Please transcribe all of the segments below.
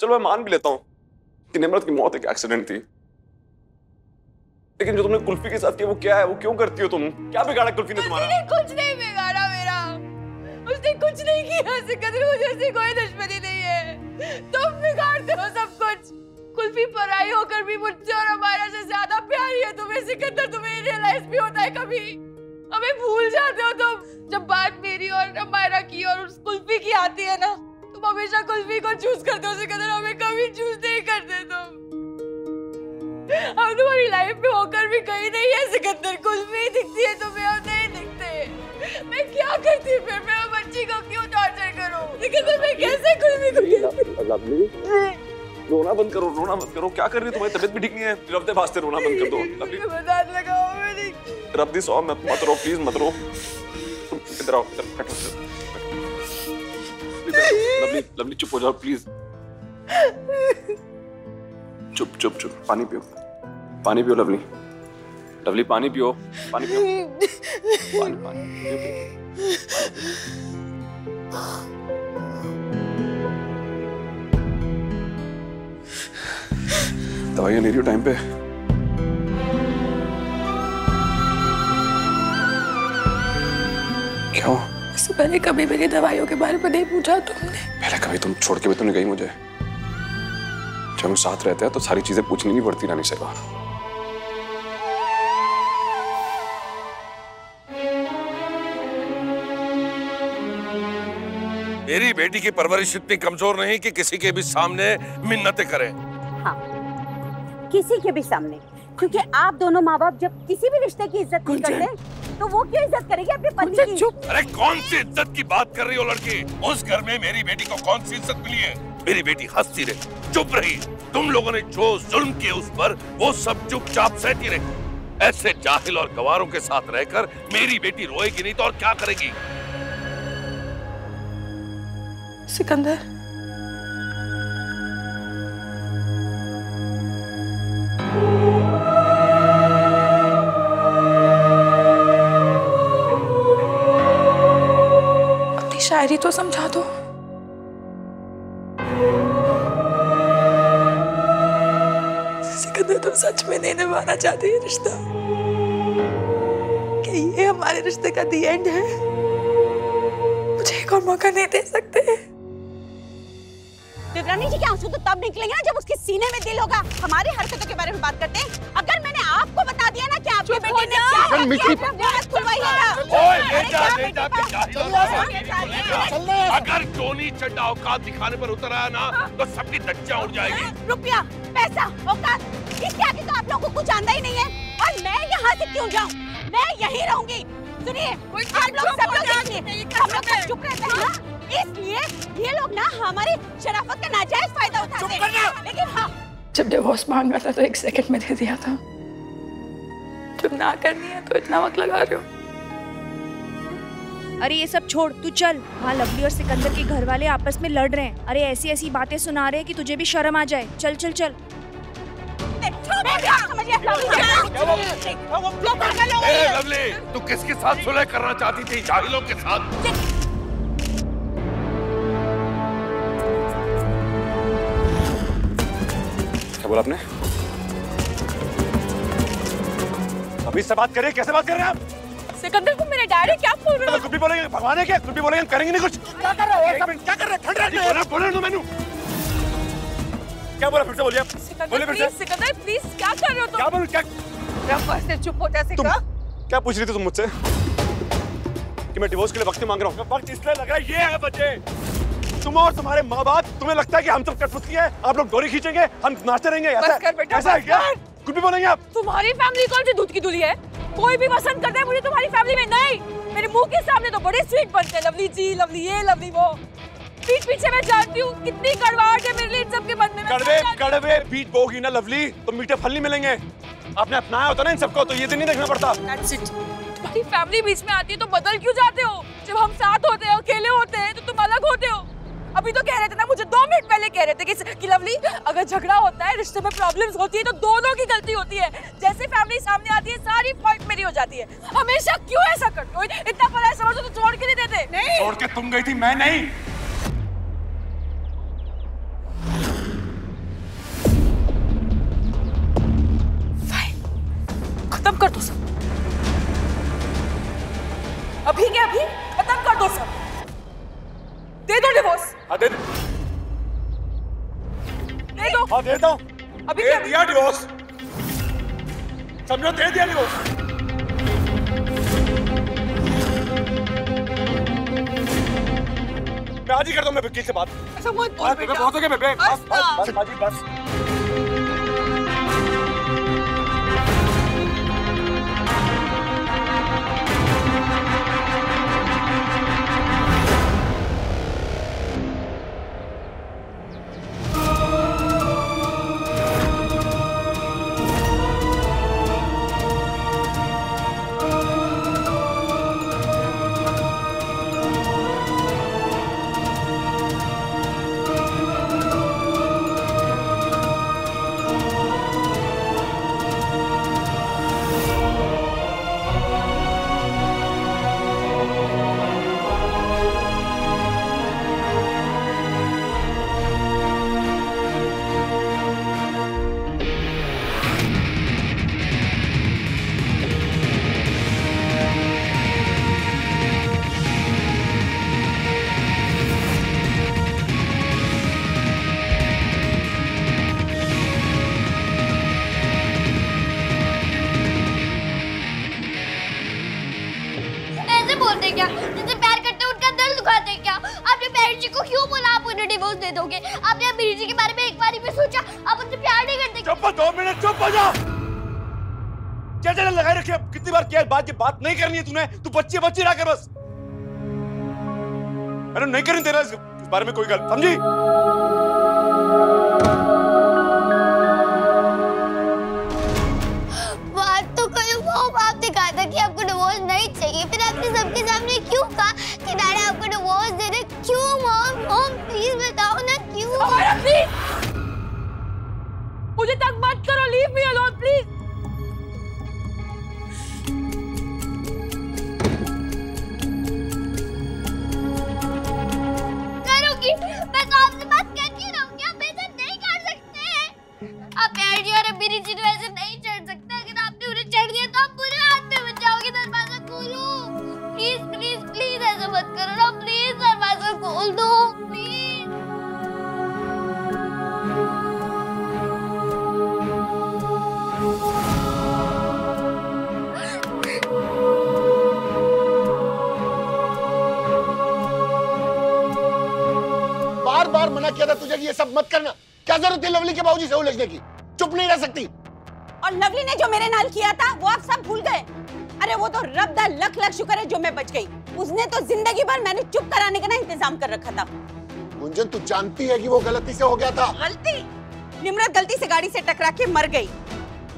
चलो मैं मान भी लेता हूँ कि निम्रत की मौत एक एक्सीडेंट थी, लेकिन जो तुमने कुल्फी के साथ किया वो क्या है? वो क्यों करती हो तुम? क्या बिगाड़ा कुल्फी ने तुम्हारा? कुछ नहीं बिगाड़ा मेरा, उसने कुछ नहीं किया सिकंदर, मुझे उससे कोई दुश्मनी नहीं है। तुम बिगाड़ते हो सब कुछ। कुल्फी पराई होकर भी मुझसे और हमारा से ज्यादा प्यारी है तुम्हें सिकंदर। तुम्हें रियलाइज भी होता है कभी? हमें भूल जाते हो तुम। जब बात मेरी और हमारा की और उस कुल्फी की आती है ना, तुम हमेशा कुल्फी को चूज करते हो सिकंदर, हमें कभी चूज नहीं करते तुम। हम तुम्हारी लाइफ में होकर भी कहीं नहीं है सिकंदर। कुल्फी दिखती है तुम्हें और नहीं दिखते। मैं क्या करती फिर? मैं बच्ची को क्यों टॉर्चर करूं सिकंदर? मैं कैसे कुल्फी को रोना बंद करो, रोना मत करो। क्या कर रही हो? तुम्हारी तबीयत भी ठीक नहीं है। रब्दे भासते, रोना बंद कर दो। मदद लगाओ मेरी। रब्दी सौ मत रो प्लीज, मत रो। तुम इधर आओ, लवली लवली चुप हो जाओ प्लीज। चुप चुप चुप। पानी पियो, पानी पियो लवली। लवली पानी पियो, पानी पियो, पानी पानी पियो। दवाइयाँ ले रही हो टाइम पे? क्यों? इससे पहले कभी मेरी दवाइयों के बारे में नहीं पूछा तुमने? पहले कभी तुम छोड़ के भी तो नहीं गई मुझे। जब हम साथ रहते हैं तो सारी चीजें पूछनी नहीं पड़ती रानी से। मेरी बेटी की परवरिश इतनी कमजोर नहीं कि किसी के भी सामने मिन्नतें करे। हाँ, किसी के भी सामने, क्योंकि आप दोनों माँ बाप जब किसी भी रिश्ते की इज्जत नहीं करते तो वो क्यों इज्जत करेगी अपने पति की? चुप। अरे कौन सी इज्जत की बात कर रही हो लड़की? उस घर में मेरी बेटी को कौन सी इज्जत मिली है? मेरी बेटी हंसती रही, चुप रही। तुम लोगों ने जो जुल्म किए उस पर वो सब चुपचाप सहती रही। ऐसे जाहिल और गवारों के साथ रहकर मेरी बेटी रोएगी नहीं तो और क्या करेगी? सिकंदर, अपनी शायरी तो समझा दो। सिकंदर, तुम सच में नहीं निभाना चाहती है रिश्ता? कि ये हमारे रिश्ते का दी एंड है? मुझे एक और मौका नहीं दे सकते? देवरानी जी के आंसू तो तब निकलेंगे ना जब उसके सीने में दिल होगा। हमारी हरकतों के बारे में बात करते हैं। अगर मैंने आपको बता दिया ना कि आपके बेटे ने अगर टोनी चड्डा औकात दिखाने पर उतर आया ना तो सबकी धज्जियां उड़ जाएगी। रुपया, पैसा, औकात, इसके आगे तो आप लोगों को कुछ जानना ही नहीं है। और मैं यहाँ से क्यों जाऊँ? मैं यहीं रहूंगी। सुनिए, आप लोग सब लोग चुप रहते हैं। इसलिए ये लोग ना हमारी शराफत का नाजायज फायदा उठाते हैं। लेकिन हाँ, जब डिवोर्स मांगा था तो 1 सेकंड में दे दिया था। जब ना करनी है तो इतना वक्त लगा रहे हो। अरे ये सब छोड़, तू चल। हाँ, लवली और सिकंदर के घर वाले आपस में लड़ रहे हैं। अरे ऐसी ऐसी बातें सुना रहे हैं कि तुझे भी शर्म आ जाए। चल चल चल। लवली, तू किसके साथ सुलह करना चाहती थी? जाहिलों के साथ? क्या बोला आपने? अभी से बात करिए। कैसे बात कर रहे हैं आप? सिकंदर को मेरे डैडी क्या बोल रहे हो? कुछ भी बोलेंगे, भगवान है क्या? कुछ भी बोलेंगे, करेंगे नहीं कुछ। क्या कर रहे हो? क्या कर रहे हैं? ठंड रहने बोले दो मैंने। क्या बोला? फिर से बोलिए आप। बोले फिर से। सिकंदर प्लीज, क्या कर रहे हो तुम? क्या बोलूं? क्या? चुप हो जा तुम क्या पूछ रही थी तुम मुझसे? कि मैं डिवोर्स के लिए वक्त मांग रहा हूँ? वक्त इसलिए लग रहा है, ये है बच्चे, तुम और तुम्हारे माँ बाप, तुम्हें लगता है कि हम सब कठपुतली है, आप लोग डोरी खींचेंगे, हम नाचते रहेंगे? ऐसा है क्या? कुछ भी बोलेंगे आप? तुम्हारी फैमिली कौन सी दूध की दूली है? कोई भी पसंद करता है मुझे तुम्हारी फैमिली में नहीं। मेरे मुंह के सामने तो बड़े स्वीट बनते हैं, लवली जी, लवली ये, लवली वो। पीठ पीछे मैं जानती हूँ कितनी कड़वाहट है मेरे लिए इन सबके मन में। कड़वे बीज बोगी ना लवली तो मीठे फल नहीं मिलेंगे। आपने अपनाया होता ना इन सबको तो ये दिन नहीं देखना पड़ता। तुम्हारी फैमिली बीच में आती है तो बदल क्यों जाते हो? जब हम साथ होते हैं, अकेले होते हैं तो तुम अलग होते हो। अभी तो कह रहे थे ना, मुझे 2 मिनट पहले कह रहे थे कि लवली, अगर झगड़ा होता है, रिश्ते में प्रॉब्लम्स होती है तो दोनों की गलती होती है। जैसे फैमिली सामने आती है सारी फॉल्ट मेरी हो जाती है। हमेशा क्यों ऐसा करते हो? इतना पता है समझो तो छोड़ के नहीं देते। नहीं, छोड़ के तुम गई थी, मैं नहीं। अभी के अभी खत्म कर दो सब। दे दो डिवोर्स। हाँ दे दो। हाँ देता हूँ। अभी दे दिया डिवोर्स, समझो, दे दिया डिवोर्स। मैं आज ही करता हूँ मैं वकील से बात। ऐसा मत बोल बेटा। बहुत हो गया बेबे, बस बस बाजी बस। बोलते क्या? जिनसे प्यार करते उनका दिल दुखाते क्या? आपने पेरेंट्स जी को क्यों बोला आप उन्हें डिवोर्स दे दोगे? आपने अमीर जी के बारे में एक बार भी सोचा? आप उनसे प्यार नहीं करते? चुप 2 मिनट, चुप हो जा। क्या चैनल लगाए रखे? कितनी बार किया बात, ये बात नहीं करनी है तूने। तू बच्ची रहा कर बस। मैंने नहीं करनी तेरा इस बारे में कोई गल, समझी? बात तो करो, वो आपने कहा था कि आपको डिवोर्स नहीं चाहिए, फिर आपने सबके सामने क्यों कहा कि डैडी आपको डिवोर्स दे दे? क्यों मॉम? मॉम प्लीज बताओ ना क्यों? प्लीज मुझे तंग मत करो, लीव मी अलोन प्लीज। करूंगी, मैं तो आपसे बात करके रहूंगी, आप ऐसा नहीं कर सकते। आप डैडी और अमीरी जी वैसे नहीं चढ़ सकते, अगर आपने उन्हें चढ़ दिया तो आप बुरे हाथ में बच जाओगे। दरवाजा खोलो प्लीज प्लीज प्लीज, ऐसा मत करो ना प्लीज, दरवाजा खोल दो प्लीज। बार बार मना किया था तुझे कि ये सब मत करना। क्या जरूरत थी लवली के बाबूजी से उलझने की? चुप नहीं रह सकती। और लवली ने जो मेरे नाल किया था वो आप सब भूल गए। अरे वो तो रब दा लख लख शुक्र है जो मैं बच गई। उसने तो जिंदगी भर मैंने चुप कराने का ना इंतजाम कर रखा था। गुंजन तू जानती है कि वो गलती से हो गया था। गलती? निम्रत गलती से गाड़ी से टकरा के मर गई,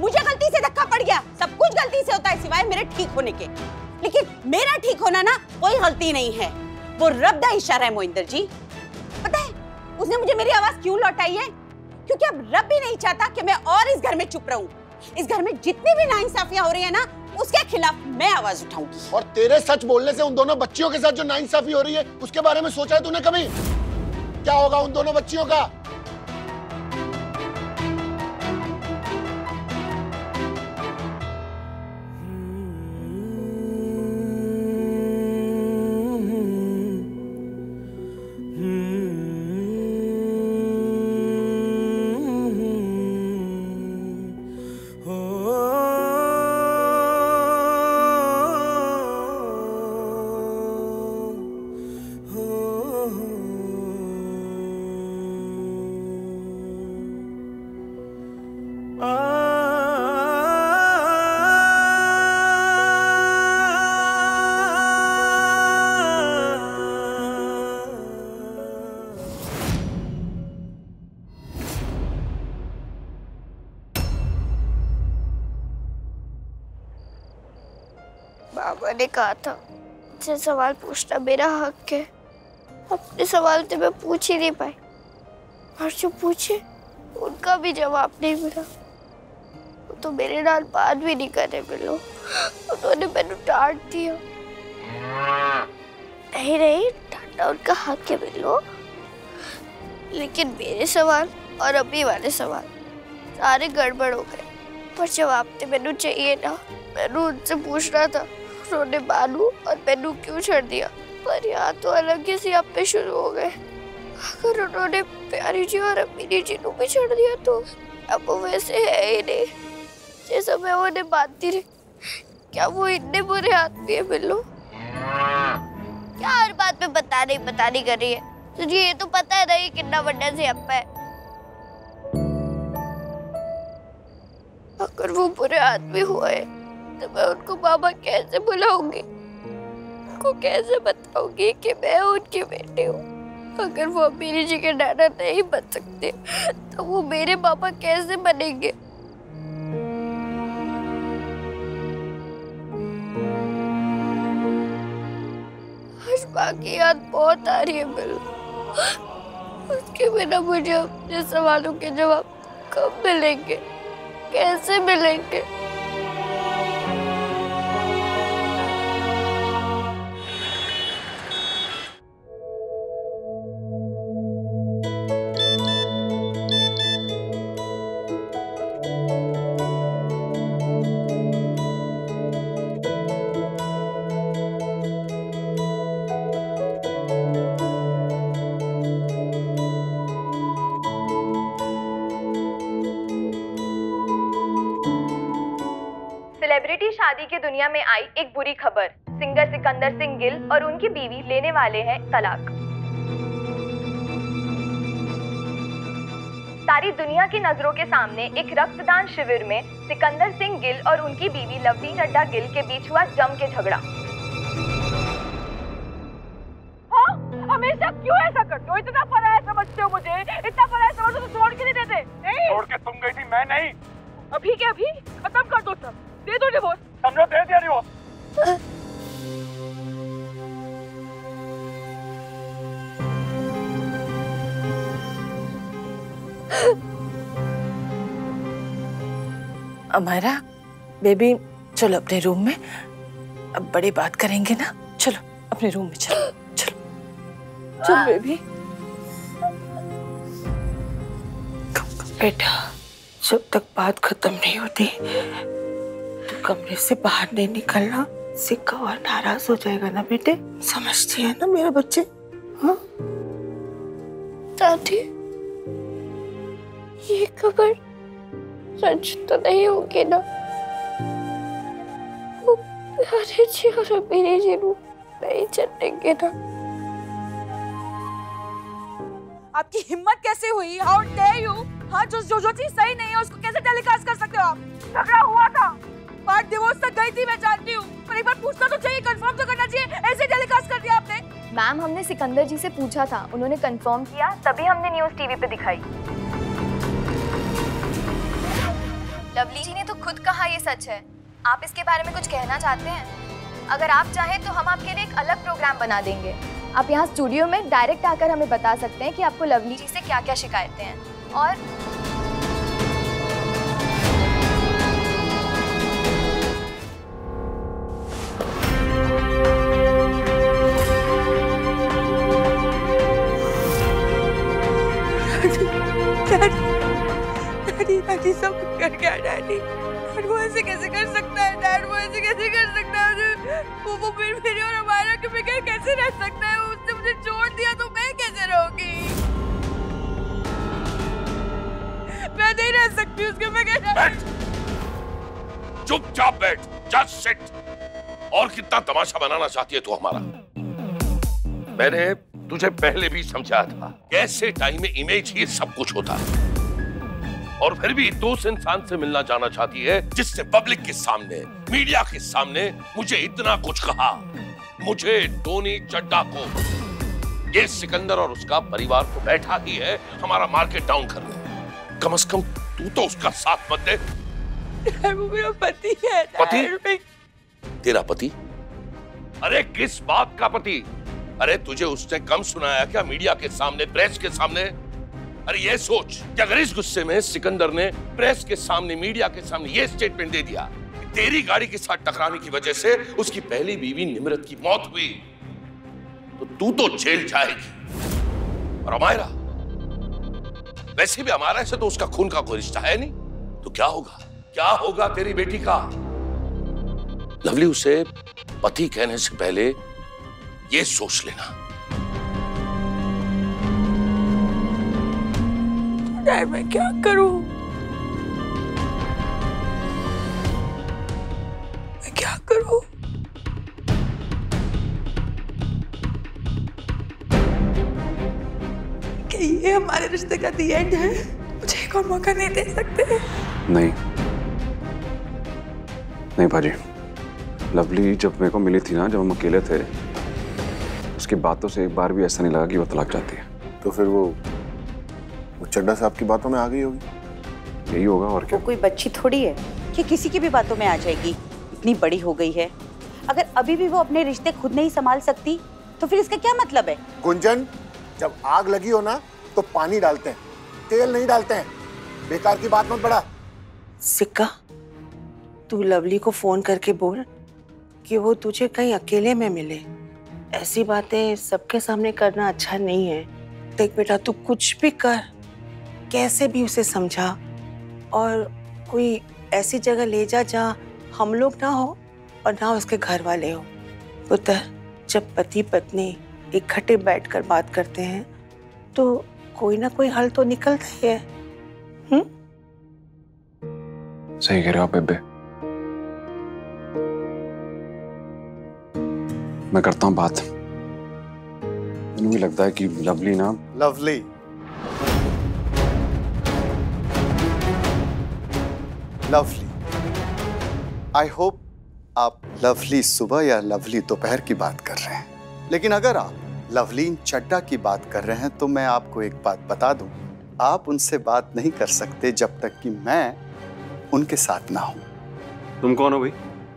मुझे गलती से धक्का पड़ गया। सब कुछ गलती से होता है सिवाय मेरे ठीक होने के। लेकिन मेरा ठीक होना ना कोई गलती नहीं है, वो रब दा इशारा है मोहिंदर जी। पता है उसने मुझे मेरी आवाज क्यों लौटाई है? क्योंकि अब रब भी नहीं चाहता कि मैं और इस घर में चुप रहूं। इस घर में जितनी भी नाइंसाफियां हो रही है ना, उसके खिलाफ मैं आवाज उठाऊंगी। और तेरे सच बोलने से उन दोनों बच्चियों के साथ जो नाइंसाफी हो रही है उसके बारे में सोचा है तूने कभी? क्या होगा उन दोनों बच्चियों का? बाबा ने कहा था मुझसे सवाल पूछना मेरा हक है। अपने सवाल तो मैं पूछ ही नहीं पाई, और जो पूछे उनका भी जवाब नहीं मिला। वो तो मेरे नाल बात भी नहीं करने मिलो, उन्होंने मैंने डांट दिया। नहीं डांटना उनका हक है मिलो, लेकिन मेरे सवाल और अभी वाले सवाल सारे गड़बड़ हो गए। पर जवाब तो मैंने चाहिए ना, मैंने उनसे पूछना था, उन्होंने बालू और मैनू क्यों छोड़ दिया, पर यहाँ तो अलग ही सियापे शुरू हो गए। अगर उन्होंने प्यारी जी और अमीरी जी को भी छोड़ दिया तो अब वो वैसे है ही नहीं जैसा मैं उन्हें मानती रही। क्या वो इतने बुरे आदमी है बिल्लू? क्या हर बात पे बता नहीं कर रही है? तुझे ये तो पता है ना ये कितना बड़ा सियापा है। अगर वो बुरे आदमी हुए तो मैं उनको मामा कैसे बुलाऊंगी? उनको कैसे बताऊंगी कि मैं उनकी बेटी हूँ? अगर वो अमीरी जी के नाना नहीं बन सकते तो वो मेरे पापा कैसे बनेंगे? आज माँ की याद बहुत आ रही है बिल्लू। उसके बिना मुझे अपने सवालों के जवाब कब मिलेंगे, कैसे मिलेंगे? सेलिब्रिटी शादी की दुनिया में आई एक बुरी खबर। सिंगर सिकंदर सिंह गिल और उनकी बीवी लेने वाले हैं तलाक। सारी दुनिया की नजरों के सामने एक रक्तदान शिविर में सिकंदर सिंह गिल और उनकी बीवी लवली नड्डा गिल के बीच हुआ जम के झगड़ा। हाँ? हमेशा क्यों ऐसा करते हो? इतना पराया समझते हो मुझे? इतना पराया समझते हो तो छोड़ के नहीं देते? नहीं। छोड़ के तुम गई थी, मैं नहीं। अभी के अभी खत्म कर दो सब। दे दो डिवोर्स। समझो, दे दिया डिवोर्स। अमायरा बेबी चलो अपने रूम में, अब बड़ी बात करेंगे ना। चलो अपने रूम में चलो। चलो चल बेबी। बेटा जब तक बात खत्म नहीं होती तो कमरे से बाहर नहीं निकलना। सिक्का और नाराज हो जाएगा ना बेटे, समझती है ना मेरे बच्चे? हाँ दादी, ये खबर सच तो नहीं होगी ना? वो प्यारे जी और अमीरी जी नहीं चलेंगे ना? आपकी हिम्मत कैसे हुई? How dare you? हाँ, जो चीज सही नहीं है उसको कैसे टेलीकास्ट कर सकते हो आप? झगड़ा हुआ था, बात डिवोर्स तक गई थी, मैं जानती हूँ, पर एक बार पूछना तो चाहिए, कंफर्म तो करना चाहिए। ऐसे टेलीकास्ट कर दिया आपने। मैम हमने सिकंदर जी से पूछा था, उन्होंने कंफर्म किया, तभी हमने न्यूज़ टीवी पे दिखाई। लवली जी ने तो खुद कहा ये सच है। आप इसके बारे में कुछ कहना चाहते हैं? अगर आप चाहें तो हम आपके लिए एक अलग प्रोग्राम बना देंगे। आप यहाँ स्टूडियो में डायरेक्ट आकर हमें बता सकते हैं कि आपको लवली जी से क्या क्या शिकायतें हैं। और डैडी सब कर गया डैडी। वो ऐसे कैसे कर सकता है डैड? वो ऐसे कैसे कर सकता है? वो फिर मेरे और हमारा के बगैर कैसे रह सकता है? उसने मुझे छोड़ दिया तो मैं कैसे रहूंगी? मैं नहीं रह सकती उसके बगैर। बैठ, चुपचाप बैठ, जस्ट सिट। और कितना तमाशा बनाना चाहती है तू हमारा? मैंने तुझे पहले भी समझाया था, कैसे टाइम में इमेज ही सब कुछ होता है। और फिर भी तू उस इंसान से मिलना जाना चाहती है जिसने पब्लिक के सामने, मीडिया के सामने मुझे इतना कुछ कहा। मुझे टोनी चड्ढा को, ये सिकंदर और उसका परिवार को बैठा ही है हमारा मार्केट डाउन करने। कम से कम तू तो उसका साथ मत दे। वो मेरा पति है। पति? तेरा पति? अरे किस बात का पति? अरे तुझे उसने कम सुनाया क्या मीडिया के सामने, प्रेस के सामने? अरे ये सोच कि अगर इस गुस्से में सिकंदर ने प्रेस के सामने, मीडिया के सामने ये स्टेटमेंट दे दिया कि तेरी गाड़ी के साथ टकराने की वजह से उसकी पहली बीवी निमरत की मौत हुई, तो तू तो जेल जाएगी। और अमायरा, वैसे भी हमारा से तो उसका खून का कोई रिश्ता है नहीं, तो क्या होगा? क्या होगा तेरी बेटी का? लवली उसे पति कहने से पहले ये सोच लेना। डैड मैं क्या करूं? मैं क्या करूं? क्या ये हमारे रिश्ते का दी एंड है? मुझे एक और मौका नहीं दे सकते? नहीं नहीं भाजी, लवली जब मेरे को मिली थी ना, जब हम अकेले थे, उसकी बातों से एक बार भी ऐसा नहीं लगा कि वो तलाक चाहती है। तो फिर वो चड्डा साहब की बातों में आ गई होगी। यही होगा और क्या। वो कोई बच्ची थोड़ी है कि किसी की भी बातों में आ जाएगी। इतनी बड़ी हो गई है, अगर अभी भी वो अपने रिश्ते खुद नहीं संभाल सकती तो फिर इसका क्या मतलब है? गुंजन, जब आग लगी हो ना तो पानी डालते हैं, तेल नहीं डालते हैं। बेकार की बात मत बढ़ा। सिक्का, तू लवली को फोन करके बोल कि वो तुझे कहीं अकेले में मिले। ऐसी बातें सबके सामने करना अच्छा नहीं है। देख बेटा, तू कुछ भी कर, कैसे भी उसे समझा और कोई ऐसी जगह ले जा जहाँ हम लोग ना हो और ना उसके घर वाले हो। पुत्र, जब पति पत्नी इकट्ठे बैठकर बात करते हैं तो कोई ना कोई हल तो निकलता ही है। सही कह रहे हो बेबे। मैं करता हूँ बात। मुझे भी लगता है कि लवली ना, लवली लवली आई होप आप लवली सुबह या लवली दोपहर की बात कर रहे हैं। लेकिन अगर आप लवलीन चड्डा की बात कर रहे हैं तो मैं आपको एक बात बता दूं, आप उनसे बात नहीं कर सकते जब तक कि मैं उनके साथ ना हूं। तुम कौन हो भाई?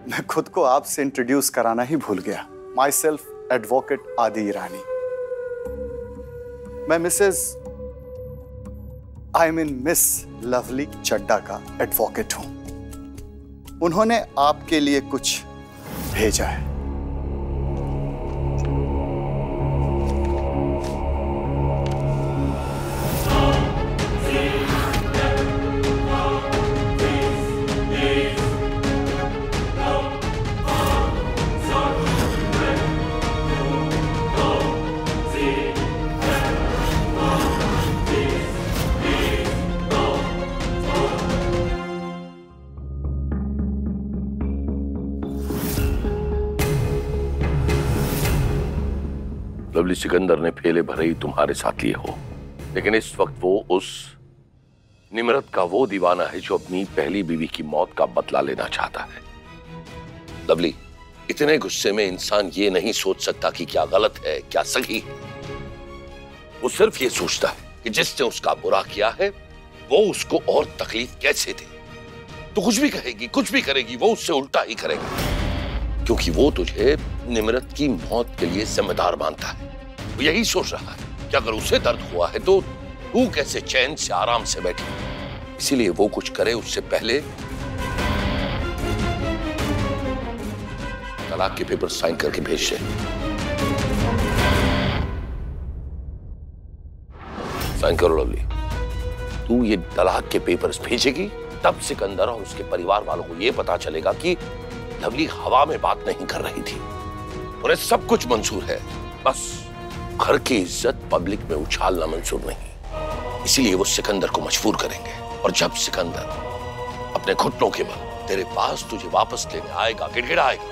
मैं खुद को आपसे इंट्रोड्यूस कराना ही भूल गया। माई सेल्फ एडवोकेट आदि ईरानी। मैं मिस लवली चड्डा का एडवोकेट हूं। उन्होंने आपके लिए कुछ भेजा है। लवली सिकंदर ने फेले भरे ही तुम्हारे साथ लिए हो, लेकिन इस वक्त वो उस निमरत का वो दीवाना है जो अपनी पहली बीवी की मौत का बदला लेना चाहता है। लवली, इतने गुस्से में इंसान ये नहीं सोच सकता कि क्या गलत है क्या सही है। वो सिर्फ ये सोचता है कि जिसने उसका बुरा किया है वो उसको और तकलीफ कैसे दे। तो कुछ भी कहेगी, कुछ भी करेगी, वो उससे उल्टा ही करेगा, क्योंकि वो तुझे निमरत की मौत के लिए जिम्मेदार मानता है। वो यही सोच रहा है कि अगर उसे दर्द हुआ है तो तू कैसे चैन से आराम से बैठे। इसीलिए वो कुछ करे उससे पहले तलाक के पेपर साइन करके भेज दे। साइन करो लवली। तू ये तलाक के पेपर्स भेजेगी तब सिकंदर और उसके परिवार वालों को ये पता चलेगा कि लवली हवा में बात नहीं कर रही थी। उन्हें सब कुछ मंजूर है, बस घर की इज्जत पब्लिक में उछालना मंजूर नहीं। इसीलिए वो सिकंदर को मजबूर करेंगे, और जब सिकंदर अपने घुटनों के बल तेरे पास तुझे वापस लेने आएगा, गिड़गिड़ाएगा,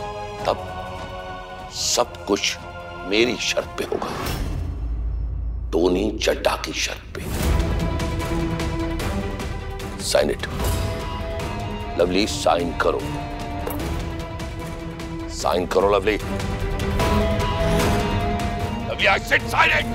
तब सब कुछ मेरी शर्त पे होगा, टोनी चड्डा की शर्त पे। Sign it. लवली साइन करो, साइन करो lovely. Lovely I said sign it.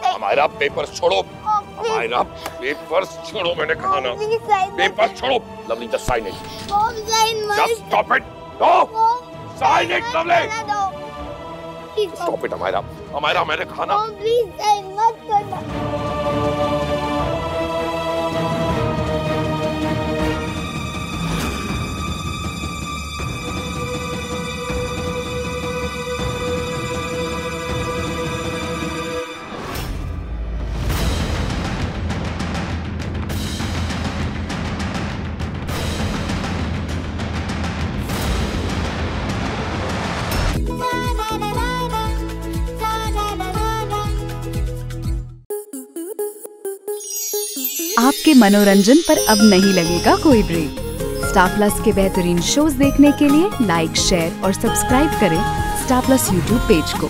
हमारा पेपर छोड़ो, हमारा पेपर छोड़ो, मैंने कहा ना, पेपर छोड़ो। Lovely just sign it, just stop it, no sign it lovely, stop it. हमारा मैंने कहा ना, प्लीज साइन मत करना। आपके मनोरंजन पर अब नहीं लगेगा कोई ब्रेक। स्टार प्लस के बेहतरीन शोज देखने के लिए लाइक, शेयर और सब्सक्राइब करें स्टार प्लस यूट्यूब पेज को।